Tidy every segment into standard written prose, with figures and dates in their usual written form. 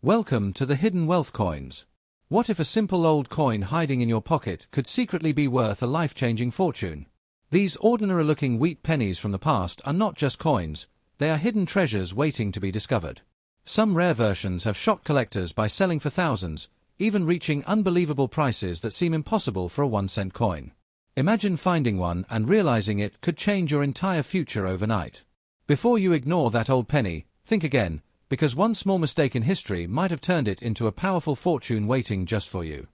Welcome to the Hidden Wealth Coins. What if a simple old coin hiding in your pocket could secretly be worth a life-changing fortune? These ordinary-looking wheat pennies from the past are not just coins, they are hidden treasures waiting to be discovered. Some rare versions have shocked collectors by selling for thousands, even reaching unbelievable prices that seem impossible for a 1-cent coin. Imagine finding one and realizing it could change your entire future overnight. Before you ignore that old penny, think again, because one small mistake in history might have turned it into a powerful fortune waiting just for you.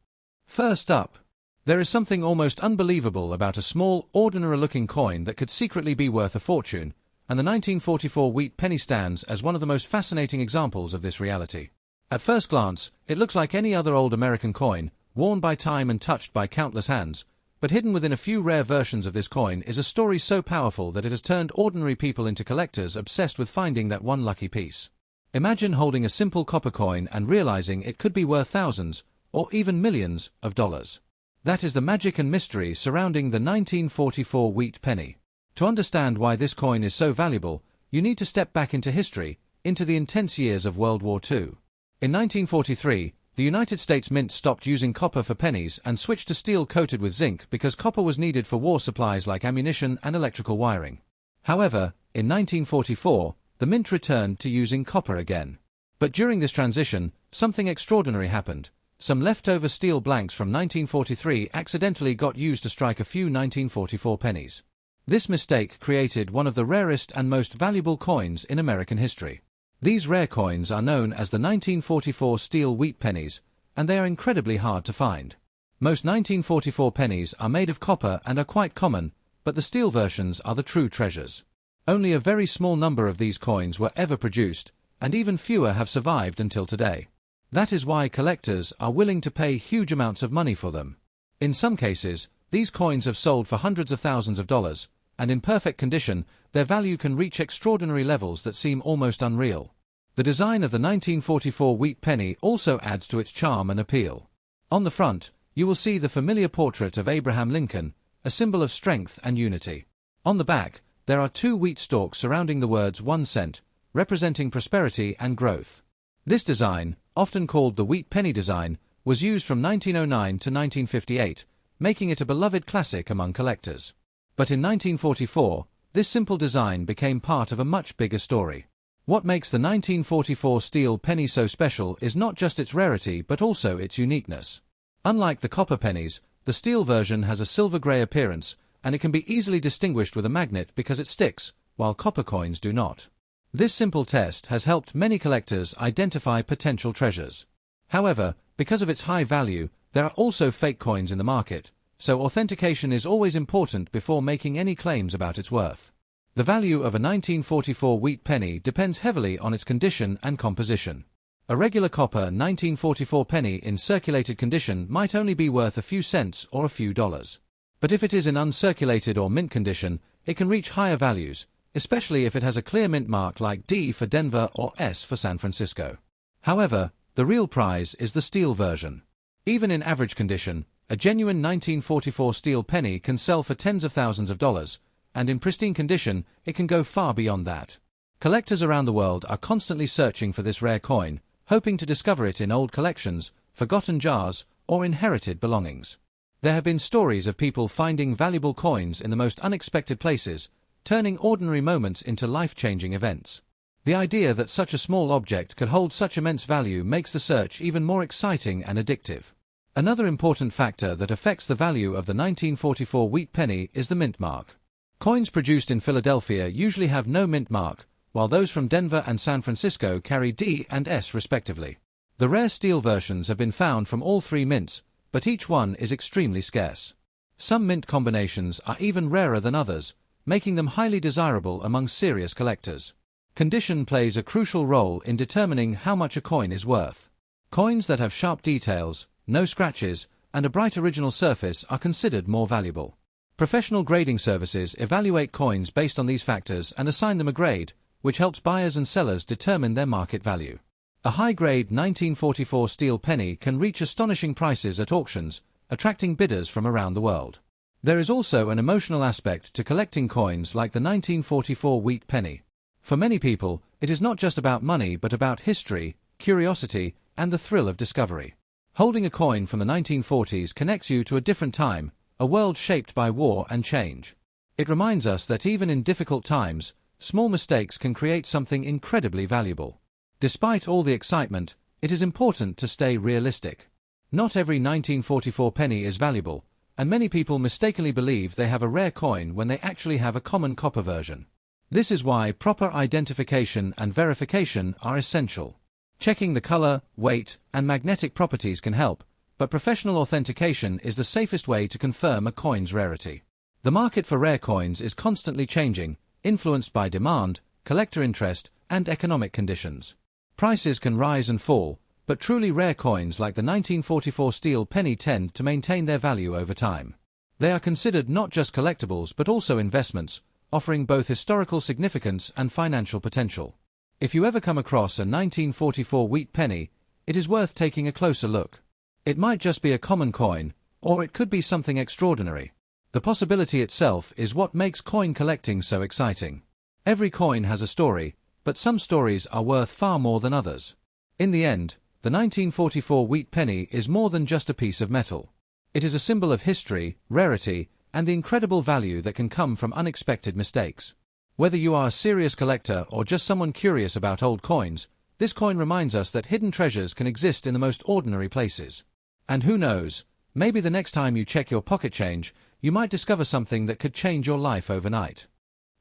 First up, there is something almost unbelievable about a small, ordinary-looking coin that could secretly be worth a fortune, and the 1944 wheat penny stands as one of the most fascinating examples of this reality. At first glance, it looks like any other old American coin, worn by time and touched by countless hands, but hidden within a few rare versions of this coin is a story so powerful that it has turned ordinary people into collectors obsessed with finding that one lucky piece. Imagine holding a simple copper coin and realizing it could be worth thousands, or even millions, of dollars. That is the magic and mystery surrounding the 1944 wheat penny. To understand why this coin is so valuable, you need to step back into history, into the intense years of World War II. In 1943, the United States Mint stopped using copper for pennies and switched to steel coated with zinc because copper was needed for war supplies like ammunition and electrical wiring. However, in 1944, the Mint returned to using copper again. But during this transition, something extraordinary happened. Some leftover steel blanks from 1943 accidentally got used to strike a few 1944 pennies. This mistake created one of the rarest and most valuable coins in American history. These rare coins are known as the 1944 steel wheat pennies, and they are incredibly hard to find. Most 1944 pennies are made of copper and are quite common, but the steel versions are the true treasures. Only a very small number of these coins were ever produced, and even fewer have survived until today. That is why collectors are willing to pay huge amounts of money for them. In some cases, these coins have sold for hundreds of thousands of dollars, and in perfect condition, their value can reach extraordinary levels that seem almost unreal. The design of the 1944 wheat penny also adds to its charm and appeal. On the front, you will see the familiar portrait of Abraham Lincoln, a symbol of strength and unity. On the back, there are two wheat stalks surrounding the words 1 cent, representing prosperity and growth. This design, often called the wheat penny design, was used from 1909 to 1958, making it a beloved classic among collectors. But in 1944, this simple design became part of a much bigger story. What makes the 1944 steel penny so special is not just its rarity but also its uniqueness. Unlike the copper pennies, the steel version has a silver-grey appearance, and it can be easily distinguished with a magnet because it sticks, while copper coins do not. This simple test has helped many collectors identify potential treasures. However, because of its high value, there are also fake coins in the market, so authentication is always important before making any claims about its worth. The value of a 1944 wheat penny depends heavily on its condition and composition. A regular copper 1944 penny in circulated condition might only be worth a few cents or a few dollars. But if it is in uncirculated or mint condition, it can reach higher values, especially if it has a clear mint mark like D for Denver or S for San Francisco. However, the real prize is the steel version. Even in average condition, a genuine 1944 steel penny can sell for tens of thousands of dollars, and in pristine condition, it can go far beyond that. Collectors around the world are constantly searching for this rare coin, hoping to discover it in old collections, forgotten jars, or inherited belongings. There have been stories of people finding valuable coins in the most unexpected places, turning ordinary moments into life-changing events. The idea that such a small object could hold such immense value makes the search even more exciting and addictive. Another important factor that affects the value of the 1944 wheat penny is the mint mark. Coins produced in Philadelphia usually have no mint mark, while those from Denver and San Francisco carry D and S respectively. The rare steel versions have been found from all three mints, but each one is extremely scarce. Some mint combinations are even rarer than others, making them highly desirable among serious collectors. Condition plays a crucial role in determining how much a coin is worth. Coins that have sharp details, no scratches, and a bright original surface are considered more valuable. Professional grading services evaluate coins based on these factors and assign them a grade, which helps buyers and sellers determine their market value. A high-grade 1944 steel penny can reach astonishing prices at auctions, attracting bidders from around the world. There is also an emotional aspect to collecting coins like the 1944 wheat penny. For many people, it is not just about money but about history, curiosity, and the thrill of discovery. Holding a coin from the 1940s connects you to a different time, a world shaped by war and change. It reminds us that even in difficult times, small mistakes can create something incredibly valuable. Despite all the excitement, it is important to stay realistic. Not every 1944 penny is valuable, and many people mistakenly believe they have a rare coin when they actually have a common copper version. This is why proper identification and verification are essential. Checking the color, weight, and magnetic properties can help, but professional authentication is the safest way to confirm a coin's rarity. The market for rare coins is constantly changing, influenced by demand, collector interest, and economic conditions. Prices can rise and fall, but truly rare coins like the 1944 steel penny tend to maintain their value over time. They are considered not just collectibles but also investments, offering both historical significance and financial potential. If you ever come across a 1944 wheat penny, it is worth taking a closer look. It might just be a common coin, or it could be something extraordinary. The possibility itself is what makes coin collecting so exciting. Every coin has a story, but some stories are worth far more than others. In the end, the 1944 wheat penny is more than just a piece of metal. It is a symbol of history, rarity, and the incredible value that can come from unexpected mistakes. Whether you are a serious collector or just someone curious about old coins, this coin reminds us that hidden treasures can exist in the most ordinary places. And who knows, maybe the next time you check your pocket change, you might discover something that could change your life overnight.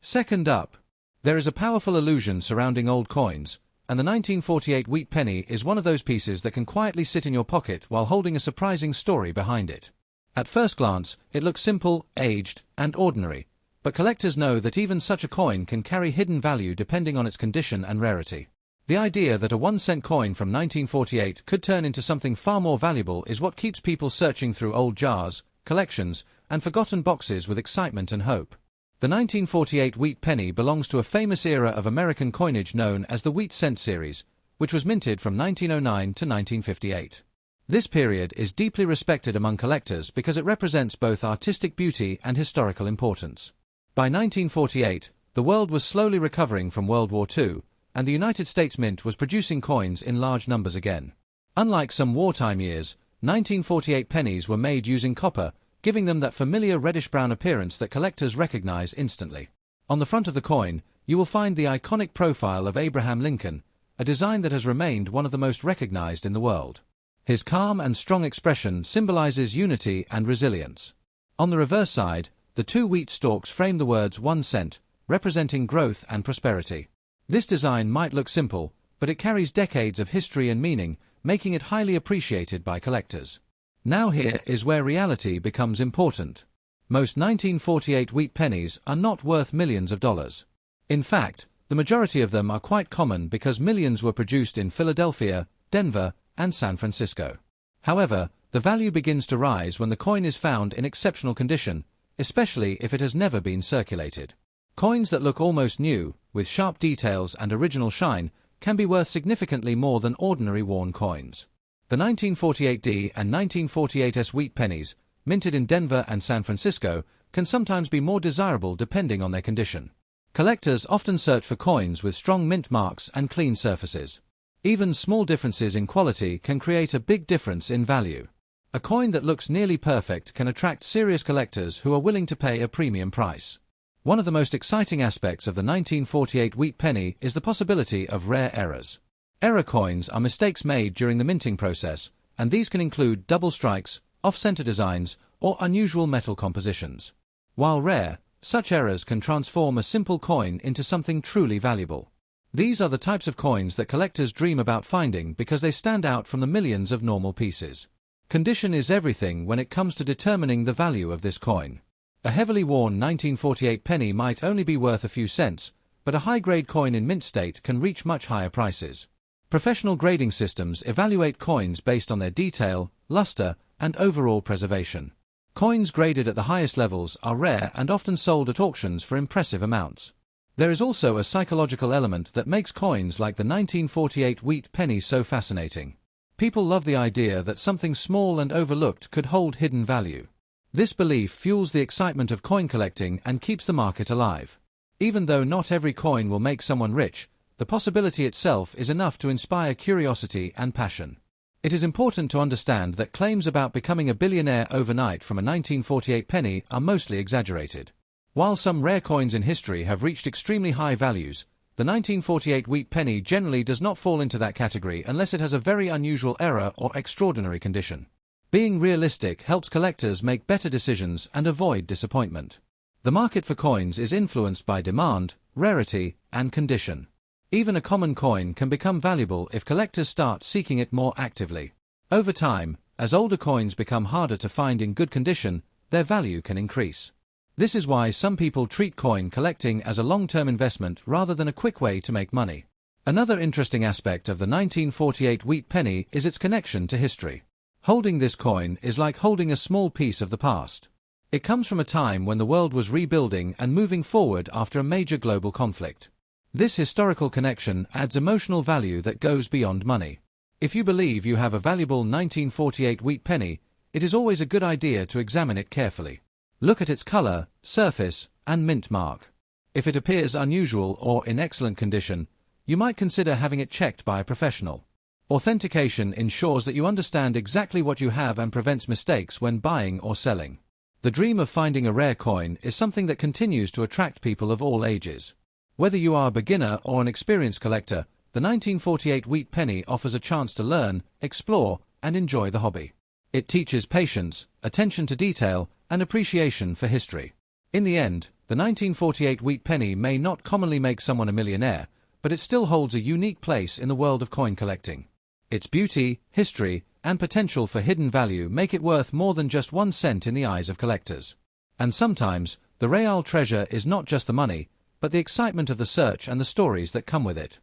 Second up, there is a powerful illusion surrounding old coins, and the 1948 wheat penny is one of those pieces that can quietly sit in your pocket while holding a surprising story behind it. At first glance, it looks simple, aged, and ordinary, but collectors know that even such a coin can carry hidden value depending on its condition and rarity. The idea that a 1-cent coin from 1948 could turn into something far more valuable is what keeps people searching through old jars, collections, and forgotten boxes with excitement and hope. The 1948 wheat penny belongs to a famous era of American coinage known as the Wheat Cent series, which was minted from 1909 to 1958. This period is deeply respected among collectors because it represents both artistic beauty and historical importance. By 1948, the world was slowly recovering from World War II, and the United States Mint was producing coins in large numbers again. Unlike some wartime years, 1948 pennies were made using copper, giving them that familiar reddish-brown appearance that collectors recognize instantly. On the front of the coin, you will find the iconic profile of Abraham Lincoln, a design that has remained one of the most recognized in the world. His calm and strong expression symbolizes unity and resilience. On the reverse side, the two wheat stalks frame the words 1 cent, representing growth and prosperity. This design might look simple, but it carries decades of history and meaning, making it highly appreciated by collectors. Now here is where reality becomes important. Most 1948 wheat pennies are not worth millions of dollars. In fact, the majority of them are quite common because millions were produced in Philadelphia, Denver, and San Francisco. However, the value begins to rise when the coin is found in exceptional condition, especially if it has never been circulated. Coins that look almost new, with sharp details and original shine, can be worth significantly more than ordinary worn coins. The 1948D and 1948S wheat pennies, minted in Denver and San Francisco, can sometimes be more desirable depending on their condition. Collectors often search for coins with strong mint marks and clean surfaces. Even small differences in quality can create a big difference in value. A coin that looks nearly perfect can attract serious collectors who are willing to pay a premium price. One of the most exciting aspects of the 1948 wheat penny is the possibility of rare errors. Error coins are mistakes made during the minting process, and these can include double strikes, off-center designs, or unusual metal compositions. While rare, such errors can transform a simple coin into something truly valuable. These are the types of coins that collectors dream about finding because they stand out from the millions of normal pieces. Condition is everything when it comes to determining the value of this coin. A heavily worn 1948 penny might only be worth a few cents, but a high-grade coin in mint state can reach much higher prices. Professional grading systems evaluate coins based on their detail, luster, and overall preservation. Coins graded at the highest levels are rare and often sold at auctions for impressive amounts. There is also a psychological element that makes coins like the 1948 wheat penny so fascinating. People love the idea that something small and overlooked could hold hidden value. This belief fuels the excitement of coin collecting and keeps the market alive. Even though not every coin will make someone rich, The possibility itself is enough to inspire curiosity and passion. It is important to understand that claims about becoming a billionaire overnight from a 1948 penny are mostly exaggerated. While some rare coins in history have reached extremely high values, the 1948 wheat penny generally does not fall into that category unless it has a very unusual error or extraordinary condition. Being realistic helps collectors make better decisions and avoid disappointment. The market for coins is influenced by demand, rarity, and condition. Even a common coin can become valuable if collectors start seeking it more actively. Over time, as older coins become harder to find in good condition, their value can increase. This is why some people treat coin collecting as a long-term investment rather than a quick way to make money. Another interesting aspect of the 1948 wheat penny is its connection to history. Holding this coin is like holding a small piece of the past. It comes from a time when the world was rebuilding and moving forward after a major global conflict. This historical connection adds emotional value that goes beyond money. If you believe you have a valuable 1948 wheat penny, it is always a good idea to examine it carefully. Look at its color, surface, and mint mark. If it appears unusual or in excellent condition, you might consider having it checked by a professional. Authentication ensures that you understand exactly what you have and prevents mistakes when buying or selling. The dream of finding a rare coin is something that continues to attract people of all ages. Whether you are a beginner or an experienced collector, the 1948 wheat penny offers a chance to learn, explore, and enjoy the hobby. It teaches patience, attention to detail, and appreciation for history. In the end, the 1948 wheat penny may not commonly make someone a millionaire, but it still holds a unique place in the world of coin collecting. Its beauty, history, and potential for hidden value make it worth more than just 1 cent in the eyes of collectors. And sometimes, the real treasure is not just the money, but the excitement of the search and the stories that come with it.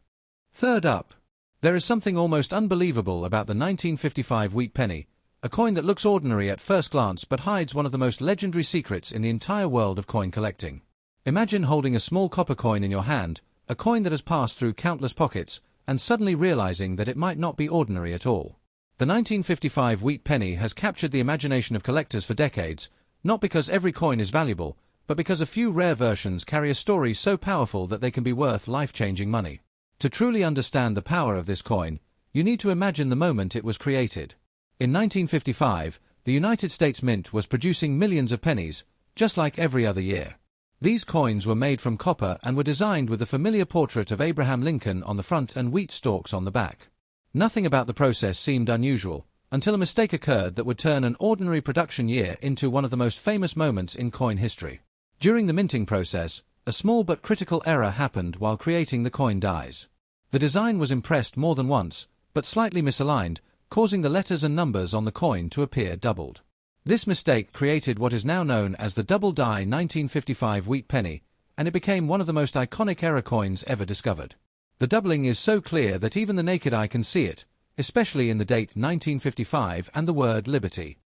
Third up, there is something almost unbelievable about the 1955 wheat penny, a coin that looks ordinary at first glance but hides one of the most legendary secrets in the entire world of coin collecting. Imagine holding a small copper coin in your hand, a coin that has passed through countless pockets, and suddenly realizing that it might not be ordinary at all. The 1955 wheat penny has captured the imagination of collectors for decades, not because every coin is valuable, but because a few rare versions carry a story so powerful that they can be worth life-changing money. To truly understand the power of this coin, you need to imagine the moment it was created. In 1955, the United States Mint was producing millions of pennies, just like every other year. These coins were made from copper and were designed with the familiar portrait of Abraham Lincoln on the front and wheat stalks on the back. Nothing about the process seemed unusual, until a mistake occurred that would turn an ordinary production year into one of the most famous moments in coin history. During the minting process, a small but critical error happened while creating the coin dies. The design was impressed more than once, but slightly misaligned, causing the letters and numbers on the coin to appear doubled. This mistake created what is now known as the double die 1955 wheat penny, and it became one of the most iconic error coins ever discovered. The doubling is so clear that even the naked eye can see it, especially in the date 1955 and the word liberty.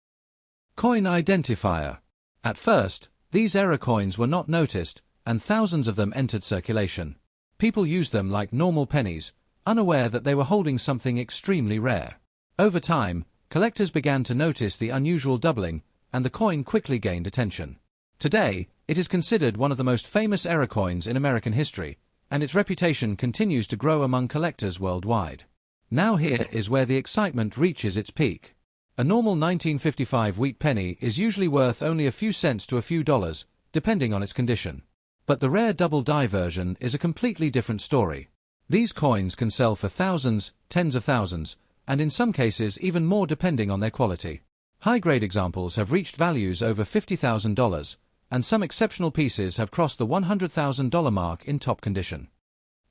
Coin identifier. At first, these error coins were not noticed, and thousands of them entered circulation. People used them like normal pennies, unaware that they were holding something extremely rare. Over time, collectors began to notice the unusual doubling, and the coin quickly gained attention. Today, it is considered one of the most famous error coins in American history, and its reputation continues to grow among collectors worldwide. Now here is where the excitement reaches its peak. A normal 1955 wheat penny is usually worth only a few cents to a few dollars, depending on its condition. But the rare double die version is a completely different story. These coins can sell for thousands, tens of thousands, and in some cases even more depending on their quality. High-grade examples have reached values over $50,000, and some exceptional pieces have crossed the $100,000 mark in top condition.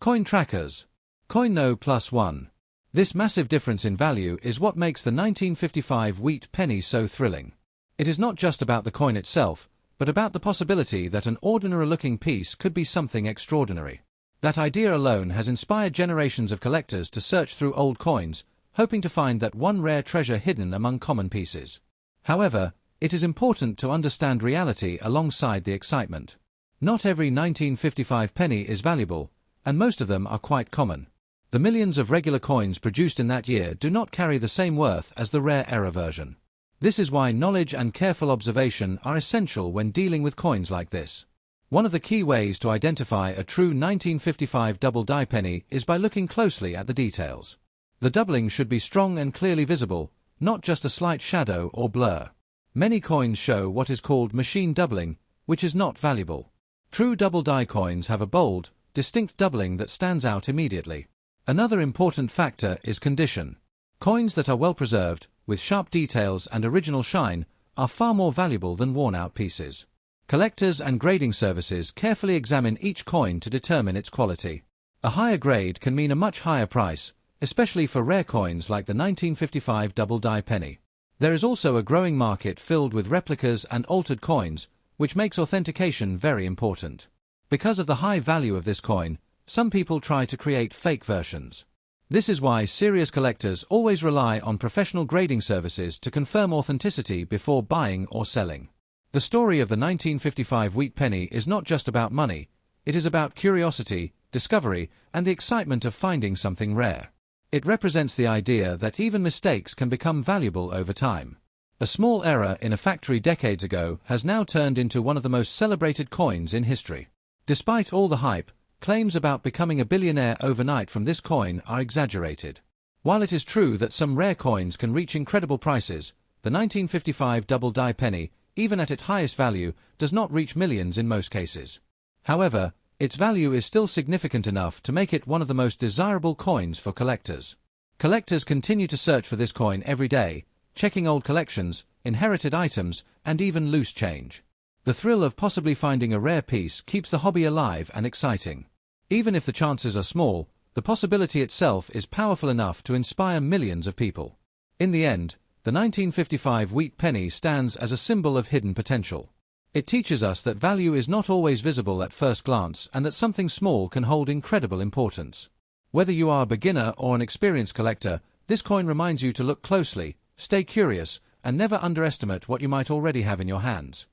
Coin trackers. Coin+1. This massive difference in value is what makes the 1955 wheat penny so thrilling. It is not just about the coin itself, but about the possibility that an ordinary-looking piece could be something extraordinary. That idea alone has inspired generations of collectors to search through old coins, hoping to find that one rare treasure hidden among common pieces. However, it is important to understand reality alongside the excitement. Not every 1955 penny is valuable, and most of them are quite common. The millions of regular coins produced in that year do not carry the same worth as the rare error version. This is why knowledge and careful observation are essential when dealing with coins like this. One of the key ways to identify a true 1955 double die penny is by looking closely at the details. The doubling should be strong and clearly visible, not just a slight shadow or blur. Many coins show what is called machine doubling, which is not valuable. True double die coins have a bold, distinct doubling that stands out immediately. Another important factor is condition. Coins that are well preserved, with sharp details and original shine, are far more valuable than worn-out pieces. Collectors and grading services carefully examine each coin to determine its quality. A higher grade can mean a much higher price, especially for rare coins like the 1955 double die penny. There is also a growing market filled with replicas and altered coins, which makes authentication very important. Because of the high value of this coin, some people try to create fake versions. This is why serious collectors always rely on professional grading services to confirm authenticity before buying or selling. The story of the 1955 Wheat Penny is not just about money, it is about curiosity, discovery, and the excitement of finding something rare. It represents the idea that even mistakes can become valuable over time. A small error in a factory decades ago has now turned into one of the most celebrated coins in history. Despite all the hype, claims about becoming a billionaire overnight from this coin are exaggerated. While it is true that some rare coins can reach incredible prices, the 1955 double die penny, even at its highest value, does not reach millions in most cases. However, its value is still significant enough to make it one of the most desirable coins for collectors. Collectors continue to search for this coin every day, checking old collections, inherited items, and even loose change. The thrill of possibly finding a rare piece keeps the hobby alive and exciting. Even if the chances are small, the possibility itself is powerful enough to inspire millions of people. In the end, the 1955 Wheat Penny stands as a symbol of hidden potential. It teaches us that value is not always visible at first glance and that something small can hold incredible importance. Whether you are a beginner or an experienced collector, this coin reminds you to look closely, stay curious, and never underestimate what you might already have in your hands.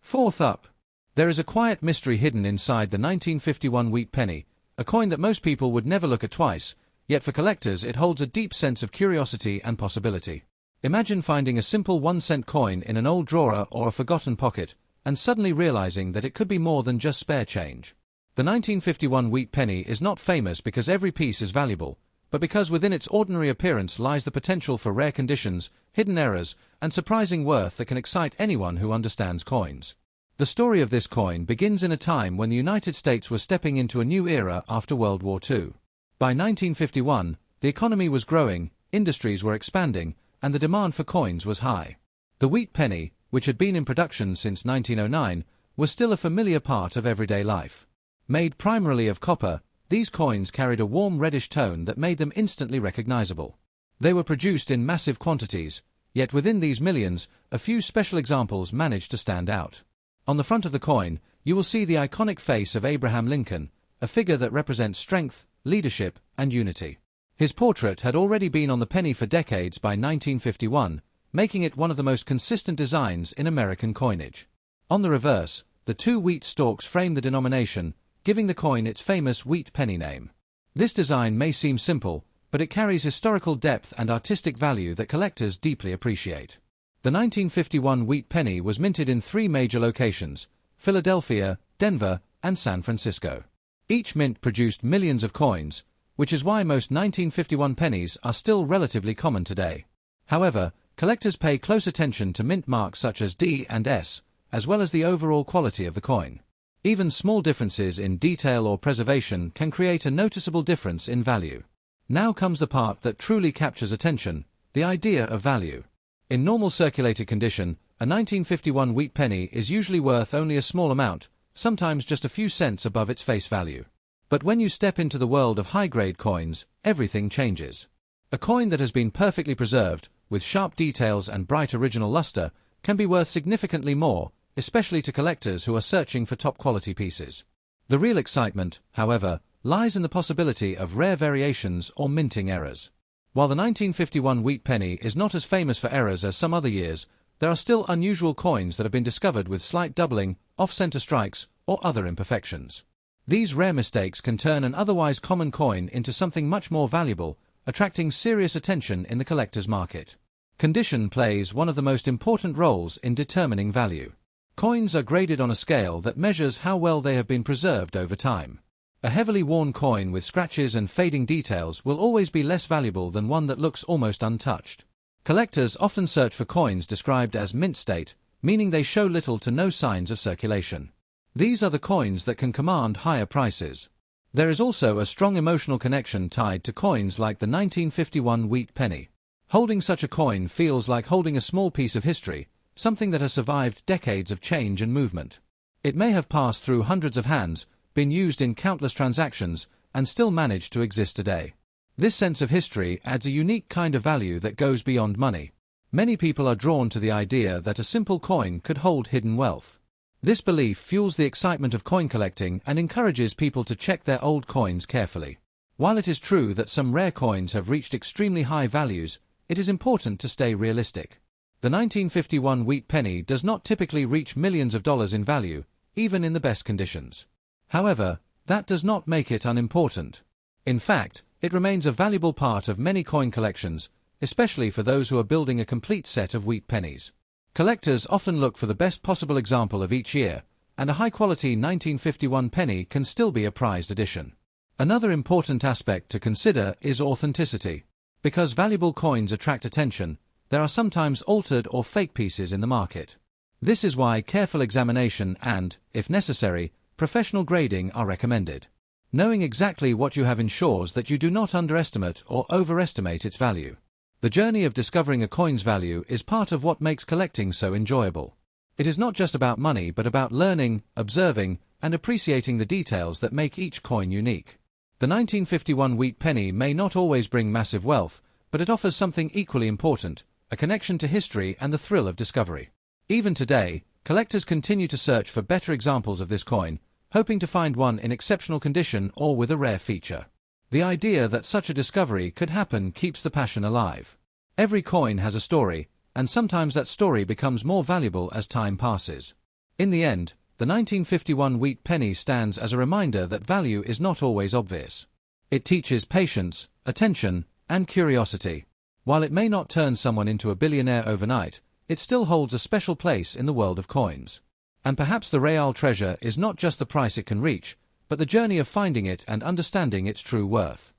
Fourth up, there is a quiet mystery hidden inside the 1951 Wheat Penny, a coin that most people would never look at twice, yet for collectors it holds a deep sense of curiosity and possibility. Imagine finding a simple 1-cent coin in an old drawer or a forgotten pocket, and suddenly realizing that it could be more than just spare change. The 1951 Wheat Penny is not famous because every piece is valuable, but because within its ordinary appearance lies the potential for rare conditions, hidden errors, and surprising worth that can excite anyone who understands coins. The story of this coin begins in a time when the United States was stepping into a new era after World War II. By 1951, the economy was growing, industries were expanding, and the demand for coins was high. The wheat penny, which had been in production since 1909, was still a familiar part of everyday life. Made primarily of copper, these coins carried a warm reddish tone that made them instantly recognizable. They were produced in massive quantities, yet within these millions, a few special examples managed to stand out. On the front of the coin, you will see the iconic face of Abraham Lincoln, a figure that represents strength, leadership, and unity. His portrait had already been on the penny for decades by 1951, making it one of the most consistent designs in American coinage. On the reverse, the two wheat stalks frame the denomination, giving the coin its famous wheat penny name. This design may seem simple, but it carries historical depth and artistic value that collectors deeply appreciate. The 1951 wheat penny was minted in 3 major locations: Philadelphia, Denver, and San Francisco. Each mint produced millions of coins, which is why most 1951 pennies are still relatively common today. However, collectors pay close attention to mint marks such as D and S, as well as the overall quality of the coin. Even small differences in detail or preservation can create a noticeable difference in value. Now comes the part that truly captures attention: the idea of value. In normal circulated condition, a 1951 wheat penny is usually worth only a small amount, sometimes just a few cents above its face value. But when you step into the world of high-grade coins, everything changes. A coin that has been perfectly preserved, with sharp details and bright original luster, can be worth significantly more, especially to collectors who are searching for top-quality pieces. The real excitement, however, lies in the possibility of rare variations or minting errors. While the 1951 wheat penny is not as famous for errors as some other years, there are still unusual coins that have been discovered with slight doubling, off-center strikes, or other imperfections. These rare mistakes can turn an otherwise common coin into something much more valuable, attracting serious attention in the collector's market. Condition plays one of the most important roles in determining value. Coins are graded on a scale that measures how well they have been preserved over time. A heavily worn coin with scratches and fading details will always be less valuable than one that looks almost untouched. Collectors often search for coins described as mint state, meaning they show little to no signs of circulation. These are the coins that can command higher prices. There is also a strong emotional connection tied to coins like the 1951 Wheat Penny. Holding such a coin feels like holding a small piece of history, something that has survived decades of change and movement. It may have passed through hundreds of hands, been used in countless transactions, and still managed to exist today. This sense of history adds a unique kind of value that goes beyond money. Many people are drawn to the idea that a simple coin could hold hidden wealth. This belief fuels the excitement of coin collecting and encourages people to check their old coins carefully. While it is true that some rare coins have reached extremely high values, it is important to stay realistic. The 1951 Wheat Penny does not typically reach millions of dollars in value, even in the best conditions. However, that does not make it unimportant. In fact, it remains a valuable part of many coin collections, especially for those who are building a complete set of wheat pennies. Collectors often look for the best possible example of each year, and a high-quality 1951 penny can still be a prized addition. Another important aspect to consider is authenticity. Because valuable coins attract attention, there are sometimes altered or fake pieces in the market. This is why careful examination and, if necessary, professional grading are recommended. Knowing exactly what you have ensures that you do not underestimate or overestimate its value. The journey of discovering a coin's value is part of what makes collecting so enjoyable. It is not just about money but about learning, observing, and appreciating the details that make each coin unique. The 1951 Wheat Penny may not always bring massive wealth, but it offers something equally important, a connection to history and the thrill of discovery. Even today, collectors continue to search for better examples of this coin, hoping to find one in exceptional condition or with a rare feature. The idea that such a discovery could happen keeps the passion alive. Every coin has a story, and sometimes that story becomes more valuable as time passes. In the end, the 1951 Wheat Penny stands as a reminder that value is not always obvious. It teaches patience, attention, and curiosity. While it may not turn someone into a billionaire overnight, it still holds a special place in the world of coins. And perhaps the real treasure is not just the price it can reach, but the journey of finding it and understanding its true worth.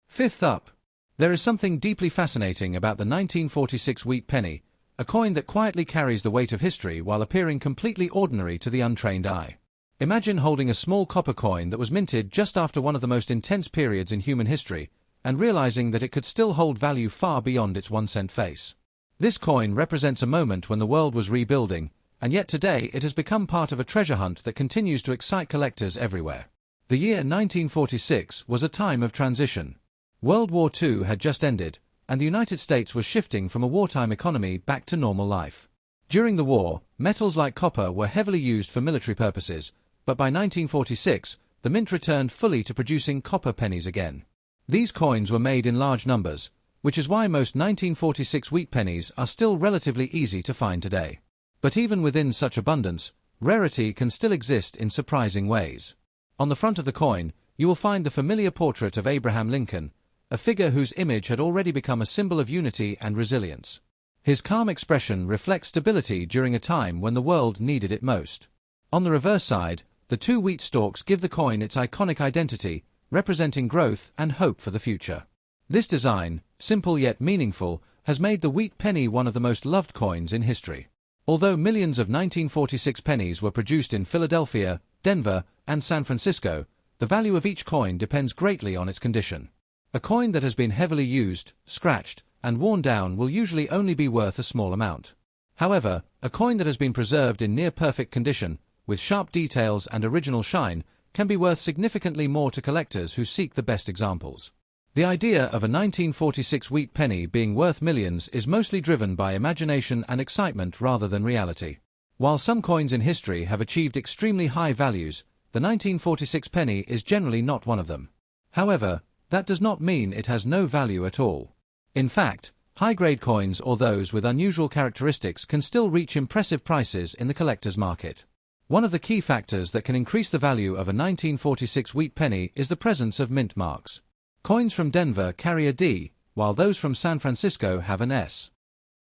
Fifth up, there is something deeply fascinating about the 1946 Wheat Penny, a coin that quietly carries the weight of history while appearing completely ordinary to the untrained eye. Imagine holding a small copper coin that was minted just after one of the most intense periods in human history, and realizing that it could still hold value far beyond its 1-cent face. This coin represents a moment when the world was rebuilding, and yet today it has become part of a treasure hunt that continues to excite collectors everywhere. The year 1946 was a time of transition. World War II had just ended, and the United States was shifting from a wartime economy back to normal life. During the war, metals like copper were heavily used for military purposes, but by 1946, the mint returned fully to producing copper pennies again. These coins were made in large numbers, which is why most 1946 wheat pennies are still relatively easy to find today. But even within such abundance, rarity can still exist in surprising ways. On the front of the coin, you will find the familiar portrait of Abraham Lincoln, a figure whose image had already become a symbol of unity and resilience. His calm expression reflects stability during a time when the world needed it most. On the reverse side, the two wheat stalks give the coin its iconic identity, representing growth and hope for the future. This design, simple yet meaningful, has made the wheat penny one of the most loved coins in history. Although millions of 1946 pennies were produced in Philadelphia, Denver, and San Francisco, the value of each coin depends greatly on its condition. A coin that has been heavily used, scratched, and worn down will usually only be worth a small amount. However, a coin that has been preserved in near-perfect condition, with sharp details and original shine, can be worth significantly more to collectors who seek the best examples. The idea of a 1946 wheat penny being worth millions is mostly driven by imagination and excitement rather than reality. While some coins in history have achieved extremely high values, the 1946 penny is generally not one of them. However, that does not mean it has no value at all. In fact, high-grade coins or those with unusual characteristics can still reach impressive prices in the collector's market. One of the key factors that can increase the value of a 1946 wheat penny is the presence of mint marks. Coins from Denver carry a D, while those from San Francisco have an S.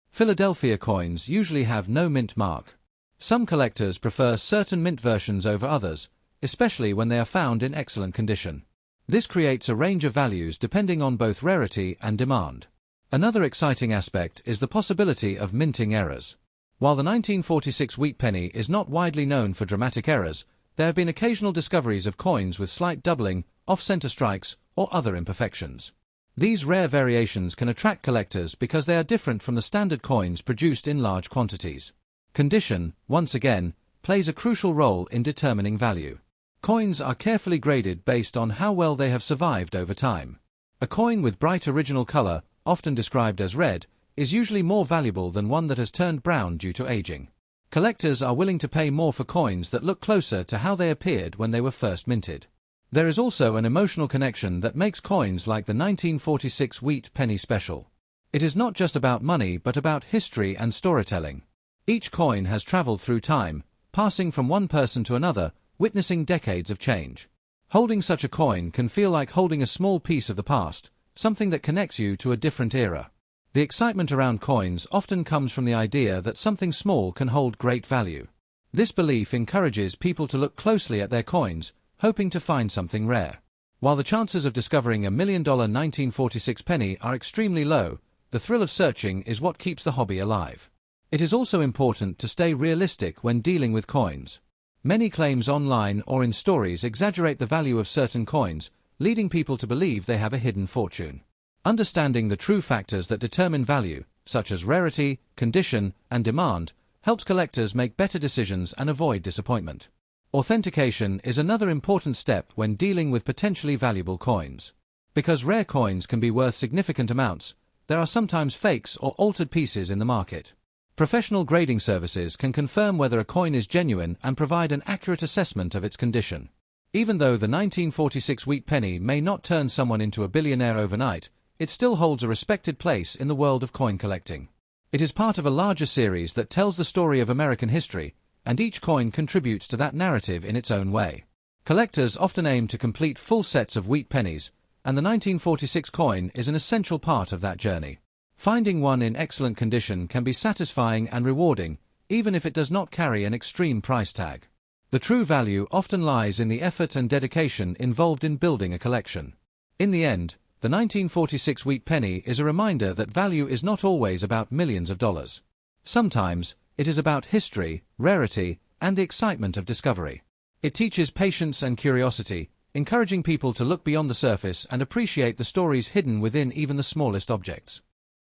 Philadelphia coins usually have no mint mark. Some collectors prefer certain mint versions over others, especially when they are found in excellent condition. This creates a range of values depending on both rarity and demand. Another exciting aspect is the possibility of minting errors. While the 1946 wheat penny is not widely known for dramatic errors, there have been occasional discoveries of coins with slight doubling, off-center strikes, or other imperfections. These rare variations can attract collectors because they are different from the standard coins produced in large quantities. Condition, once again, plays a crucial role in determining value. Coins are carefully graded based on how well they have survived over time. A coin with bright original color, often described as red, is usually more valuable than one that has turned brown due to aging. Collectors are willing to pay more for coins that look closer to how they appeared when they were first minted. There is also an emotional connection that makes coins like the 1946 wheat penny special. It is not just about money but about history and storytelling. Each coin has traveled through time, passing from one person to another, witnessing decades of change. Holding such a coin can feel like holding a small piece of the past, something that connects you to a different era. The excitement around coins often comes from the idea that something small can hold great value. This belief encourages people to look closely at their coins, hoping to find something rare. While the chances of discovering a $1 million 1946 penny are extremely low, the thrill of searching is what keeps the hobby alive. It is also important to stay realistic when dealing with coins. Many claims online or in stories exaggerate the value of certain coins, leading people to believe they have a hidden fortune. Understanding the true factors that determine value, such as rarity, condition, and demand, helps collectors make better decisions and avoid disappointment. Authentication is another important step when dealing with potentially valuable coins. Because rare coins can be worth significant amounts, there are sometimes fakes or altered pieces in the market. Professional grading services can confirm whether a coin is genuine and provide an accurate assessment of its condition. Even though the 1946 wheat penny may not turn someone into a billionaire overnight, it still holds a respected place in the world of coin collecting. It is part of a larger series that tells the story of American history, and each coin contributes to that narrative in its own way. Collectors often aim to complete full sets of wheat pennies, and the 1946 coin is an essential part of that journey. Finding one in excellent condition can be satisfying and rewarding, even if it does not carry an extreme price tag. The true value often lies in the effort and dedication involved in building a collection. In the end, the 1946 wheat penny is a reminder that value is not always about millions of dollars. Sometimes, it is about history, rarity, and the excitement of discovery. It teaches patience and curiosity, encouraging people to look beyond the surface and appreciate the stories hidden within even the smallest objects.